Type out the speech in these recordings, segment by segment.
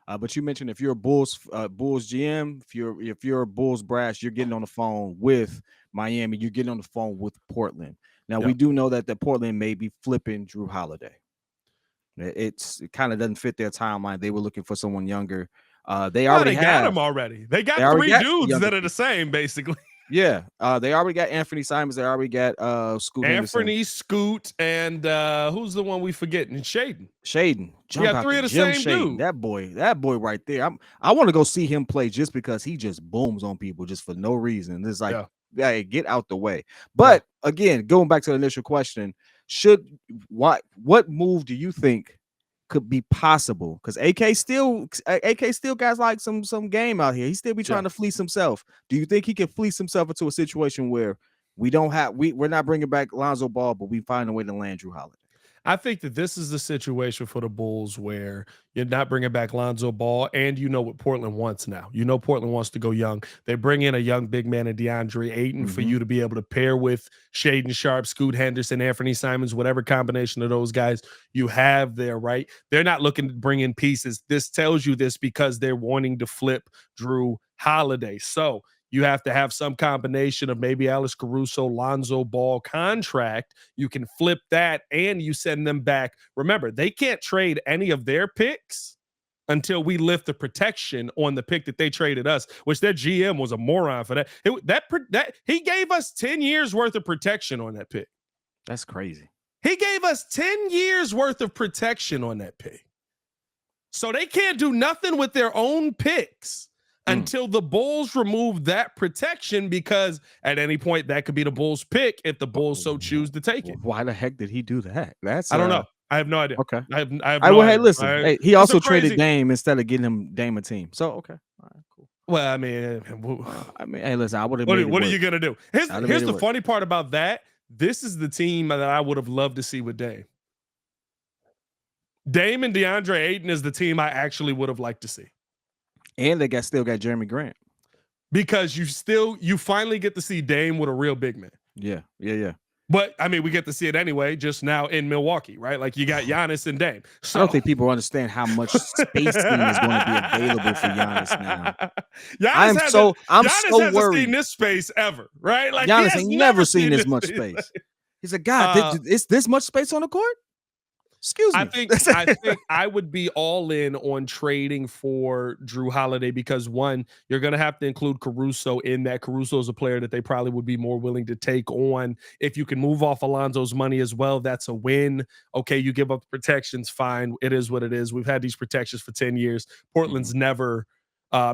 But you mentioned if you're a Bulls GM, if you're a Bulls brass, you're getting on the phone with Miami. You're getting on the phone with Portland. Now we Yep. do know that Portland may be flipping Jrue Holiday. It kind of doesn't fit their timeline. They were looking for someone younger. They Oh, already they got have. him already. They got They already three got a dudes younger that are the piece. same, basically. Yeah, they already got Anthony Simons. They already got Scoot Henderson. Anthony, Scoot, and who's the one we forgetting? Shaden. Shaden, We jump got out three the of the gym, same Shaden. dude. That boy right there. I want to go see him play just because he just booms on people just for no reason. It's like, yeah, get out the way. But again, going back to the initial question, what move do you think could be possible? Because AK still got like some game out here. He still be trying to fleece himself. Do you think he can fleece himself into a situation where we're not bringing back Lonzo Ball, but we find a way to land Jrue Holiday? I think that this is the situation for the Bulls where you're not bringing back Lonzo Ball, and you know what Portland wants now. You know Portland wants to go young. They bring in a young big man in DeAndre Ayton for you to be able to pair with Shaden Sharp, Scoot Henderson, Anthony Simons, whatever combination of those guys you have there, right? They're not looking to bring in pieces. This tells you this because they're wanting to flip Jrue Holiday. So you have to have some combination of maybe Alex Caruso, Lonzo Ball contract. You can flip that and you send them back. Remember, they can't trade any of their picks until we lift the protection on the pick that they traded us, which their GM was a moron for that. That he gave us 10 years worth of protection on that pick. That's crazy. He gave us 10 years worth of protection on that pick. So they can't do nothing with their own picks until the Bulls remove that protection, because at any point that could be the Bulls' pick if the Bulls so choose to take it. Why the heck did he do that? I don't know. I have no idea. Okay. I have no well, idea. hey, listen. Right? Hey, he also traded Dame instead of getting him Dame a team. So okay. All right, cool. Well, I mean, hey, listen, I would have. What are you gonna do? Here's the funny part about that. This is the team that I would have loved to see with Dame. Dame and DeAndre Ayton is the team I actually would have liked to see. And they still got Jeremy Grant. Because you finally get to see Dame with a real big man. Yeah. But I mean, we get to see it anyway, just now in Milwaukee, right? Like you got Giannis and Dame. So I don't think people understand how much spacing is going to be available for Giannis now. Giannis hasn't worried. seen this space ever, right? Like Giannis ain't never seen this much space. He's like, God, is this much space on the court? Excuse me. I think I would be all in on trading for Jrue Holiday because, one, you're going to have to include Caruso in that. Caruso is a player that they probably would be more willing to take on. If you can move off Alonzo's money as well, that's a win. Okay, you give up protections, fine. It is what it is. We've had these protections for 10 years. Portland's never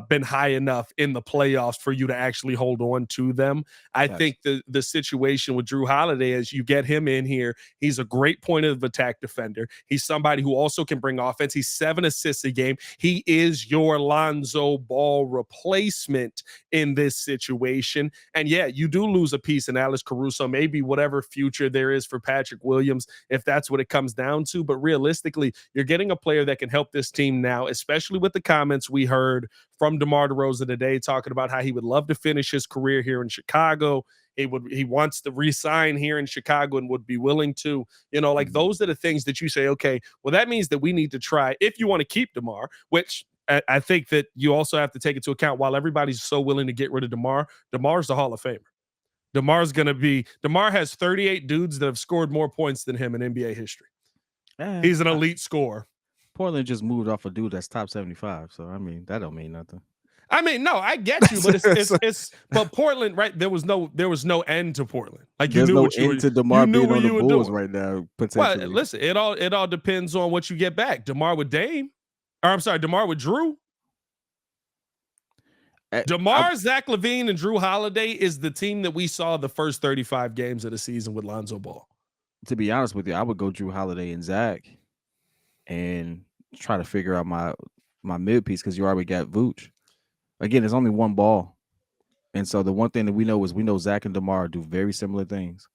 been high enough in the playoffs for you to actually hold on to them. I think the situation with Jrue Holiday is you get him in here. He's a great point of attack defender. He's somebody who also can bring offense. He's 7 assists a game. He is your Lonzo Ball replacement in this situation. And yeah, you do lose a piece in Alex Caruso, maybe whatever future there is for Patrick Williams, if that's what it comes down to. But realistically, you're getting a player that can help this team now, especially with the comments we heard from DeMar DeRozan today, talking about how he would love to finish his career here in Chicago. He wants to re-sign here in Chicago and would be willing to, like those are the things that you say, okay, well, that means that we need to try, if you want to keep DeMar, which I think that you also have to take into account, while everybody's so willing to get rid of DeMar, DeMar's the Hall of Famer. DeMar has 38 dudes that have scored more points than him in NBA history. He's an elite scorer. Portland just moved off a dude that's top 75. So, I mean, that don't mean nothing. I mean, no, I get you, but it's but Portland, right? There was no end to Portland. Like there's no end to DeMar being on the Bulls right now, potentially. Well, listen, it all depends on what you get back. DeMar with Dame, or I'm sorry, DeMar with Jrue. DeMar, Zach LaVine, and Jrue Holiday is the team that we saw the first 35 games of the season with Lonzo Ball. To be honest with you, I would go Jrue Holiday and Zach and try to figure out my mid piece, because you already got Vooch. Again, there's only one ball. And so the one thing that we know Zach and DeMar do very similar things.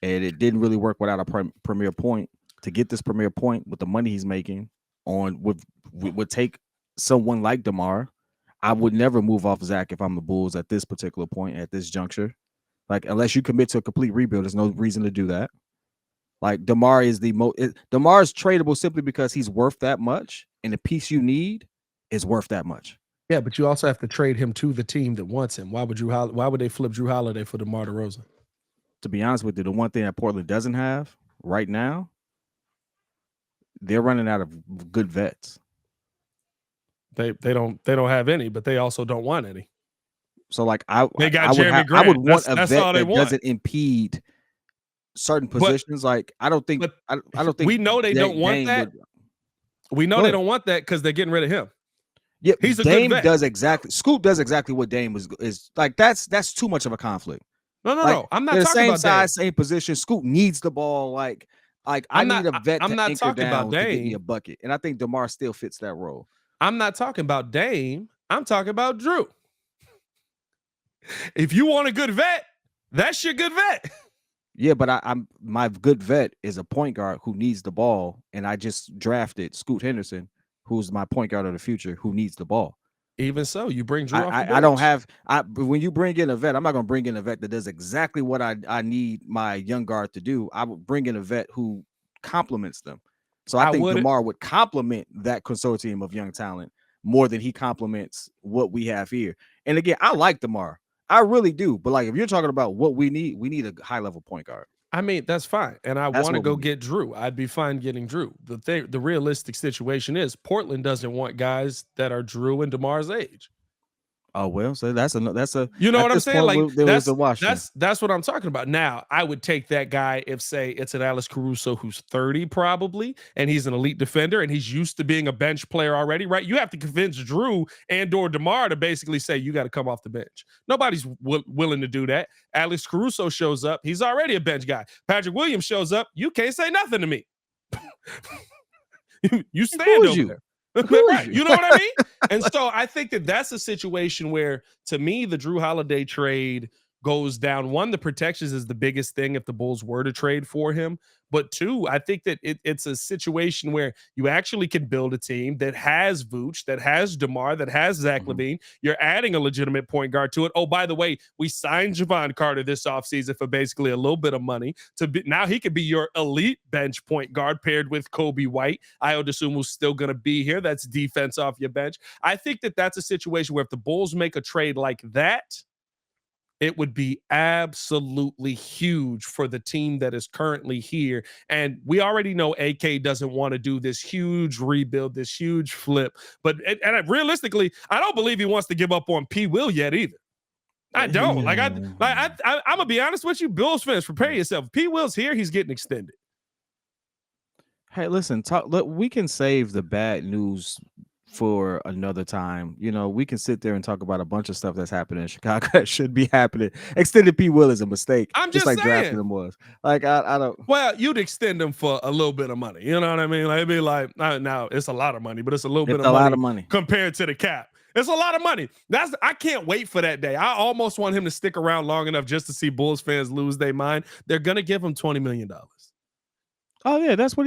And it didn't really work without a premier point. To get this premier point with the money he's making would take someone like DeMar. I would never move off Zach if I'm the Bulls at this particular point, at this juncture. Like, unless you commit to a complete rebuild, there's no reason to do that. Like DeMar is the most. DeMar is tradable simply because he's worth that much, and the piece you need is worth that much. Yeah, but you also have to trade him to the team that wants him. Why would they flip Jrue Holiday for DeMar DeRozan? To be honest with you, the one thing that Portland doesn't have right now, they're running out of good vets. They don't have any, but they also don't want any. So like they got I Jeremy Grant. I would want that's a vet all they that want. doesn't impede certain positions. Like I don't think we know they don't want that. We know they don't want that because they're getting rid of him. Yeah, he's a Dame good vet. Does exactly. Scoop does exactly what Dame is like. That's too much of a conflict. No. I'm not talking same about size, Dame. same position. Scoop needs the ball. Like I need a vet to anchor down to get me a bucket, and I think DeMar still fits that role. I'm not talking about Dame. I'm talking about Jrue. If you want a good vet, that's your good vet. Yeah, but I'm my good vet is a point guard who needs the ball, and I just drafted Scoot Henderson, who's my point guard of the future, who needs the ball. Even so, you bring Jrue off the bench. I don't have when you bring in a vet, I'm not gonna bring in a vet that does exactly what I need my young guard to do. I would bring in a vet who complements them. So I think DeMar would complement that consortium of young talent more than he complements what we have here. And again, I like DeMar. I really do. But like if you're talking about what we need a high level point guard. I mean, that's fine. And I want to go get Jrue. I'd be fine getting Jrue. The realistic situation is Portland doesn't want guys that are Jrue and DeMar's age. Oh, well, so that's a you know what I'm saying? Like that's what I'm talking about. Now, I would take that guy if, say, it's an Alex Caruso who's 30 probably, and he's an elite defender, and he's used to being a bench player already, right? You have to convince Jrue and or DeMar to basically say, you got to come off the bench. Nobody's willing to do that. Alex Caruso shows up. He's already a bench guy. Patrick Williams shows up. You can't say nothing to me. you stand over there. Right. You know what I mean? And so I think that's a situation where, to me, the Jrue Holiday trade goes down. One, the protections is the biggest thing if the Bulls were to trade for him. But two, I think that it's a situation where you actually can build a team that has Vooch, that has DeMar, that has Zach LaVine. You're adding a legitimate point guard to it. Oh, by the way, we signed Javon Carter this offseason for basically a little bit of money. Now he could be your elite bench point guard paired with Kobe White. Ayo Dosunmu's still going to be here. That's defense off your bench. I think that's a situation where if the Bulls make a trade like that, it would be absolutely huge for the team that is currently here. And we already know AK doesn't want to do this huge rebuild, this huge flip. But realistically, I don't believe he wants to give up on P. Will yet either. I don't. I'm going to be honest with you, Bills fans, prepare yourself. P. Will's here. He's getting extended. Hey, listen, look, we can save the bad news for another time. You know, we can sit there and talk about a bunch of stuff that's happening in Chicago that should be happening. Extended P. Will is a mistake. I'm just like saying. Drafting him was. Like I don't. Well, you'd extend him for a little bit of money. You know what I mean? Like it'd be like now it's a lot of money, but it's a little bit of money. A lot of money compared to the cap. It's a lot of money. I can't wait for that day. I almost want him to stick around long enough just to see Bulls fans lose their mind. They're gonna give him $20 million. Oh yeah, that's what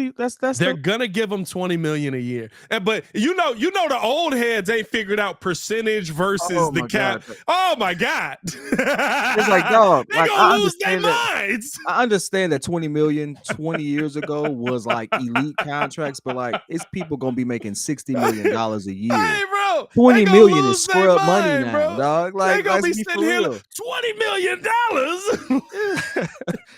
they're gonna give him $20 million a year. But you know the old heads ain't figured out percentage versus the cap. God. Oh my God. It's like, dog, they're gonna lose their minds. I understand that 20 million 20 years ago was like elite contracts, but like it's people gonna be making $60 million a year. Hey, bro, 20 million is scrub money now, bro. Dog. Like they gonna be sitting here $20 million.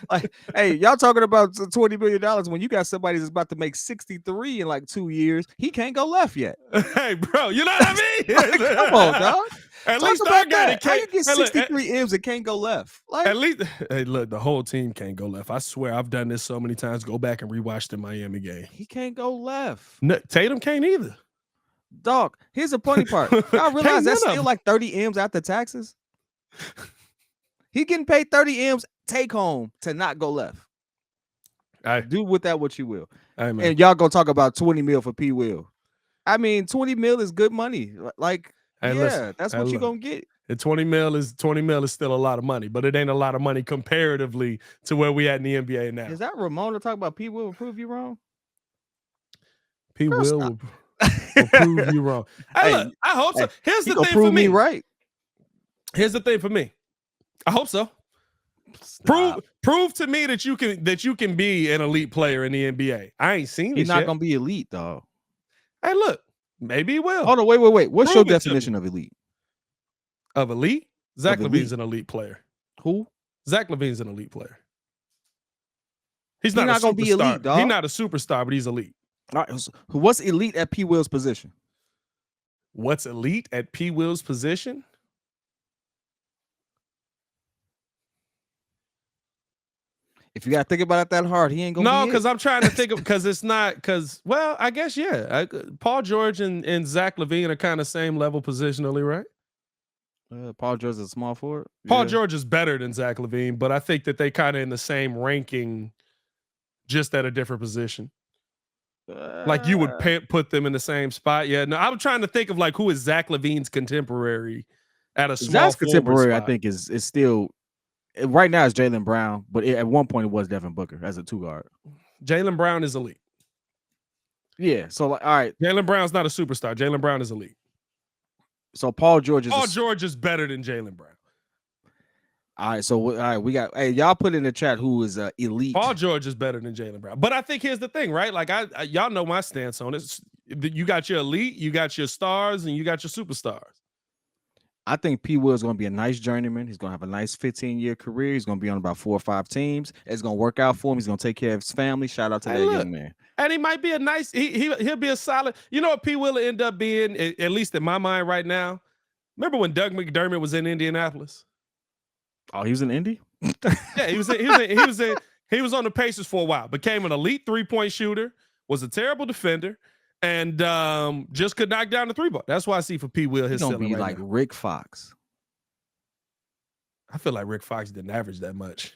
Like, hey, y'all talking about $20 million when you got somebody that's about to make 63 in like 2 years. He can't go left yet. Hey, bro, you know what I mean? Like, come on, dog. At least our guy can't. How you get 63 M's and can't go left? Like, at least, hey, look, the whole team can't go left. I swear, I've done this so many times. Go back and rewatch the Miami game. He can't go left. No, Tatum can't either. Dog, here's the funny part. Y'all realize that's still like 30 M's after taxes? He getting paid 30 M's take home to not go left. Do with that what you will. And y'all gonna talk about 20 mil for P. Will. I mean, 20 mil is good money. Like, listen, that's what you're gonna get. The 20 mil is still a lot of money, but it ain't a lot of money comparatively to where we at in the NBA now. Is that Ramona talking about P. Will will prove you wrong? P. Will will prove you wrong. Hey, look, I hope so. Here's the thing for me. Right. Here's the thing for me. I hope so. Prove to me that you can be an elite player in the NBA. I ain't seen this He's not yet. gonna be elite, though. Hey, look, maybe he will. Hold on, wait. What's Prove your it to definition me. of elite? Of elite? Zach Of LaVine's elite. an elite player. Who? Zach LaVine's an elite player. He's He not not a gonna be superstar. elite, dog. He's not a superstar, but he's elite. All right, what's elite at P. Will's position? What's elite at P. Will's position? If you gotta think about it that hard, he ain't gonna No, be because I'm trying to think of because it's not because I guess Paul George and Zach LaVine are kind of same level positionally, right? Paul George is a small forward. Paul George is better than Zach LaVine, but I think that they kind of in the same ranking, just at a different position. Like you would put them in the same spot. Yeah, no, I'm trying to think of like who is Zach LaVine's contemporary at a small Zach's contemporary. spot. I think is still right now. It's Jaylen Brown, but at one point it was Devin Booker as a 2 guard. Jaylen Brown is elite. Yeah. So like, all right. Jaylen Brown's not a superstar. Jaylen Brown is elite. So Paul George is better than Jaylen Brown. All right. So all right, we got. Hey, y'all put in the chat who is elite. Paul George is better than Jaylen Brown. But I think here's the thing, right? Like I y'all know my stance on it. You got your elite, you got your stars, and you got your superstars. I think P. Will is going to be a nice journeyman. He's going to have a nice 15-year career. He's going to be on about 4 or 5 teams. It's going to work out for him. He's going to take care of his family. Shout out to that young man. And he might be a nice. He'll be a solid. You know what P. Will end up being, at least in my mind right now. Remember when Doug McDermott was in Indianapolis? Oh, he was in Indy? Yeah, he was on the Pacers for a while. Became an elite 3-point shooter. Was a terrible defender. And just could knock down the 3-ball. That's why I see for P. Will his ceiling be right like now. Rick Fox. I feel like Rick Fox didn't average that much.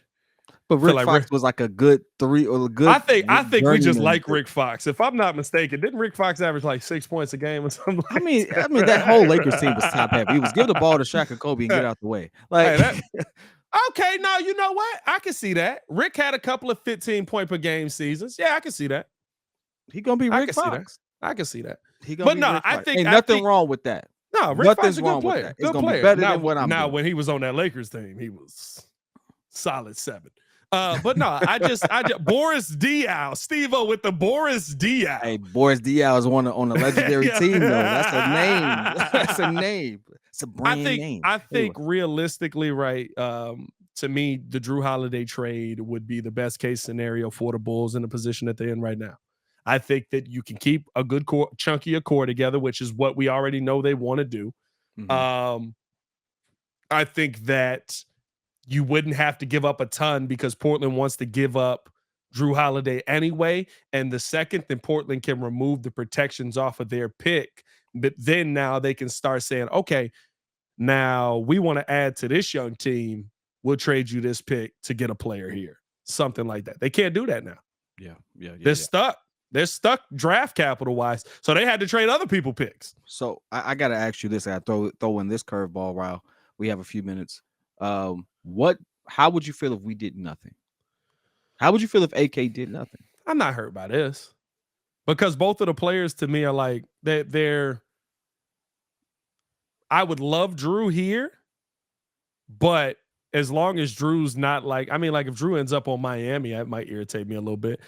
But Rick Fox was like a good 3 or a good. I think we just like Rick Fox. If I'm not mistaken, didn't Rick Fox average like 6 points a game or something? I mean that whole Lakers team was top heavy. He was give the ball to Shaq and Kobe and get out the way. Like, okay, no, you know what? I can see that. Rick had a couple of 15-point per game seasons. Yeah, I can see that. He gonna be Rick Fox. I can see that. But no, I think ain't nothing wrong with that. No, Rick Fox is a good player. It's gonna be better than what I'm now doing. When he was on that Lakers team, he was solid 7. But no, I just Boris Diaw, Steve-O with the Boris Diaw. Hey, Boris Diaw is on a legendary team though. That's a name. That's a name. It's a brand name. I think realistically, right? To me, the Jrue Holiday trade would be the best case scenario for the Bulls in the position that they're in right now. I think that you can keep a good chunk of your core together, which is what we already know they want to do. Mm-hmm. I think that you wouldn't have to give up a ton because Portland wants to give up Jrue Holiday anyway. And the second, then Portland can remove the protections off of their pick. But then now they can start saying, okay, now we want to add to this young team. We'll trade you this pick to get a player here. Something like that. They can't do that now. Yeah. They're stuck. They're stuck draft capital wise. So they had to trade other people picks. So I got to ask you this. I throw in this curveball while we have a few minutes. How would you feel if we did nothing? How would you feel if AK did nothing? I'm not hurt by this because both of the players to me are like they're I would love Jrue here, but as long as Drew's not like if Jrue ends up on Miami, that might irritate me a little bit.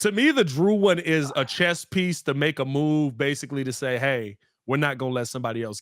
To me, the Jrue one is a chess piece to make a move, basically to say, hey, we're not going to let somebody else